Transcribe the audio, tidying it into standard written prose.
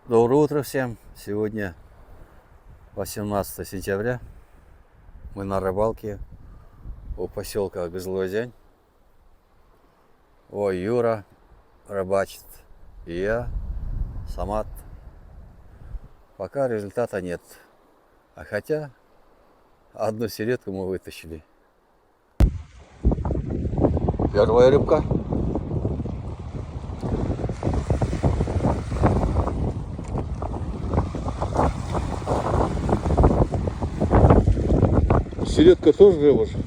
Доброе утро всем! Сегодня 18 сентября. Мы на рыбалке у поселка Гызлозянь. Ой, Юра рыбачит. И я, Самат. Пока результата нет. А хотя одну середку мы вытащили. Первая рыбка. Середка тоже рыба же.